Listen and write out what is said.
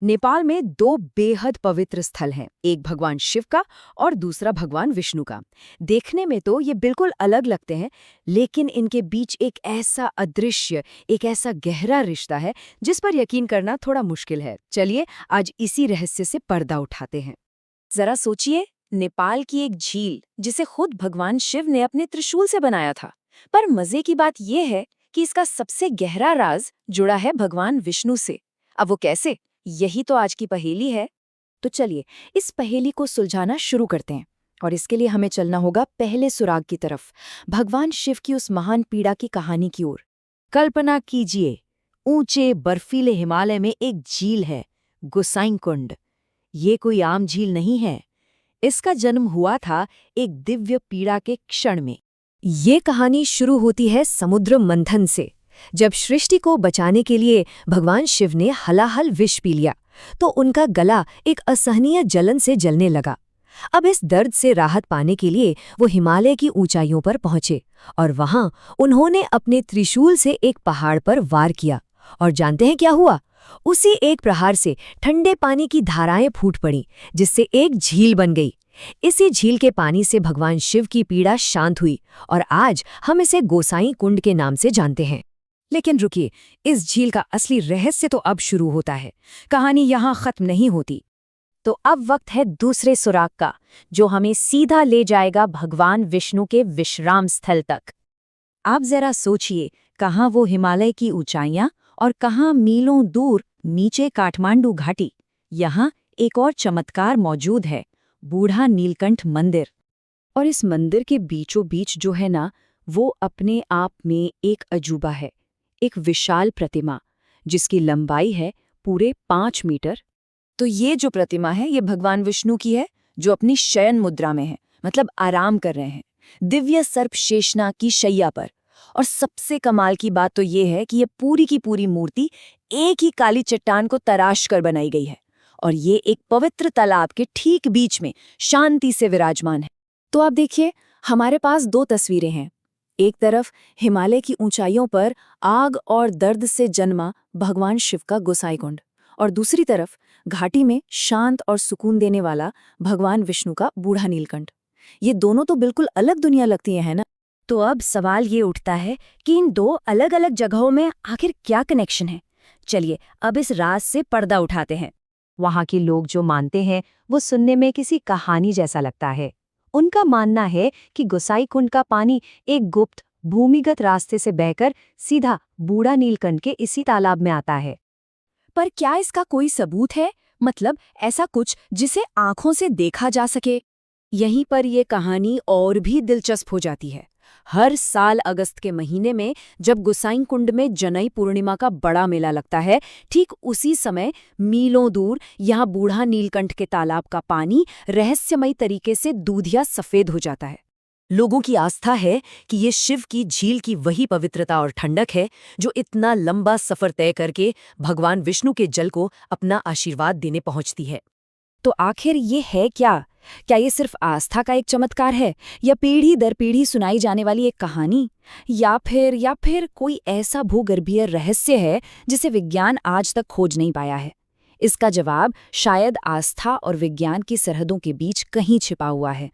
नेपाल में दो बेहद पवित्र स्थल हैं, एक भगवान शिव का और दूसरा भगवान विष्णु का। देखने में तो ये बिल्कुल अलग लगते हैं, लेकिन इनके बीच एक ऐसा अदृश्य, एक ऐसा गहरा रिश्ता है जिस पर यकीन करना थोड़ा मुश्किल है। चलिए आज इसी रहस्य से पर्दा उठाते हैं। जरा सोचिए, नेपाल की एक झील जिसे खुद भगवान शिव ने अपने त्रिशूल से बनाया था। पर मजे की बात यह है कि इसका सबसे गहरा राज जुड़ा है भगवान विष्णु से। अब वो कैसे? यही तो आज की पहेली है। तो चलिए इस पहेली को सुलझाना शुरू करते हैं। और इसके लिए हमें चलना होगा पहले सुराग की तरफ, भगवान शिव की उस महान पीड़ा की कहानी की ओर। कल्पना कीजिए, ऊंचे बर्फीले हिमालय में एक झील है, गोसाईकुंड। ये कोई आम झील नहीं है। इसका जन्म हुआ था एक दिव्य पीड़ा के क्षण में। ये कहानी शुरू होती है समुद्र मंथन से। जब सृष्टि को बचाने के लिए भगवान शिव ने हलाहल विष पी लिया, तो उनका गला एक असहनीय जलन से जलने लगा। अब इस दर्द से राहत पाने के लिए वो हिमालय की ऊंचाइयों पर पहुंचे और वहां उन्होंने अपने त्रिशूल से एक पहाड़ पर वार किया। और जानते हैं क्या हुआ? उसी एक प्रहार से ठंडे पानी की धाराएं फूट पड़ी, जिससे एक झील बन गई। इसी झील के पानी से भगवान शिव की पीड़ा शांत हुई और आज हम इसे गोसाई कुंड के नाम से जानते हैं। लेकिन रुकिए, इस झील का असली रहस्य तो अब शुरू होता है। कहानी यहाँ खत्म नहीं होती। तो अब वक्त है दूसरे सुराग का, जो हमें सीधा ले जाएगा भगवान विष्णु के विश्राम स्थल तक। आप जरा सोचिए, कहाँ वो हिमालय की ऊंचाइयां और कहाँ मीलों दूर नीचे काठमांडू घाटी। यहाँ एक और चमत्कार मौजूद है, बूढ़ा नीलकंठ मंदिर। और इस मंदिर के बीचों बीच जो है ना, वो अपने आप में एक अजूबा है। एक विशाल प्रतिमा जिसकी लंबाई है पूरे 5 मीटर। तो ये जो प्रतिमा है, ये भगवान विष्णु की है, जो अपनी शयन मुद्रा में है, मतलब आराम कर रहे हैं, दिव्य सर्प शेषनाग की शैया पर। और सबसे कमाल की बात तो ये है कि ये पूरी की पूरी मूर्ति एक ही काली चट्टान को तराश कर बनाई गई है, और ये एक पवित्र तालाब के ठीक बीच में शांति से विराजमान है। तो आप देखिए, हमारे पास दो तस्वीरें हैं। एक तरफ हिमालय की ऊंचाइयों पर आग और दर्द से जन्मा भगवान शिव का गोसाईकुंड, और दूसरी तरफ घाटी में शांत और सुकून देने वाला भगवान विष्णु का बूढ़ा नीलकंठ। ये दोनों तो बिल्कुल अलग दुनिया लगती है ना? तो अब सवाल ये उठता है कि इन दो अलग अलग जगहों में आखिर क्या कनेक्शन है। चलिए अब इस राज से पर्दा उठाते हैं। वहाँ के लोग जो मानते हैं वो सुनने में किसी कहानी जैसा लगता है। उनका मानना है कि गोसाईकुंड का पानी एक गुप्त भूमिगत रास्ते से बहकर सीधा बूढ़ा नीलकंठ के इसी तालाब में आता है। पर क्या इसका कोई सबूत है? मतलब ऐसा कुछ जिसे आंखों से देखा जा सके? यहीं पर यह कहानी और भी दिलचस्प हो जाती है। हर साल अगस्त के महीने में जब गोसाईकुंड में जनई पूर्णिमा का बड़ा मेला लगता है, ठीक उसी समय मीलों दूर यहाँ बूढ़ा नीलकंठ के तालाब का पानी रहस्यमयी तरीके से दूधिया सफेद हो जाता है। लोगों की आस्था है कि ये शिव की झील की वही पवित्रता और ठंडक है जो इतना लंबा सफर तय करके भगवान विष्णु के जल को अपना आशीर्वाद देने पहुंचती है। तो आखिर ये है क्या? क्या ये सिर्फ आस्था का एक चमत्कार है, या पीढ़ी दर पीढ़ी सुनाई जाने वाली एक कहानी, या फिर कोई ऐसा भूगर्भीय रहस्य है जिसे विज्ञान आज तक खोज नहीं पाया है? इसका जवाब शायद आस्था और विज्ञान की सरहदों के बीच कहीं छिपा हुआ है।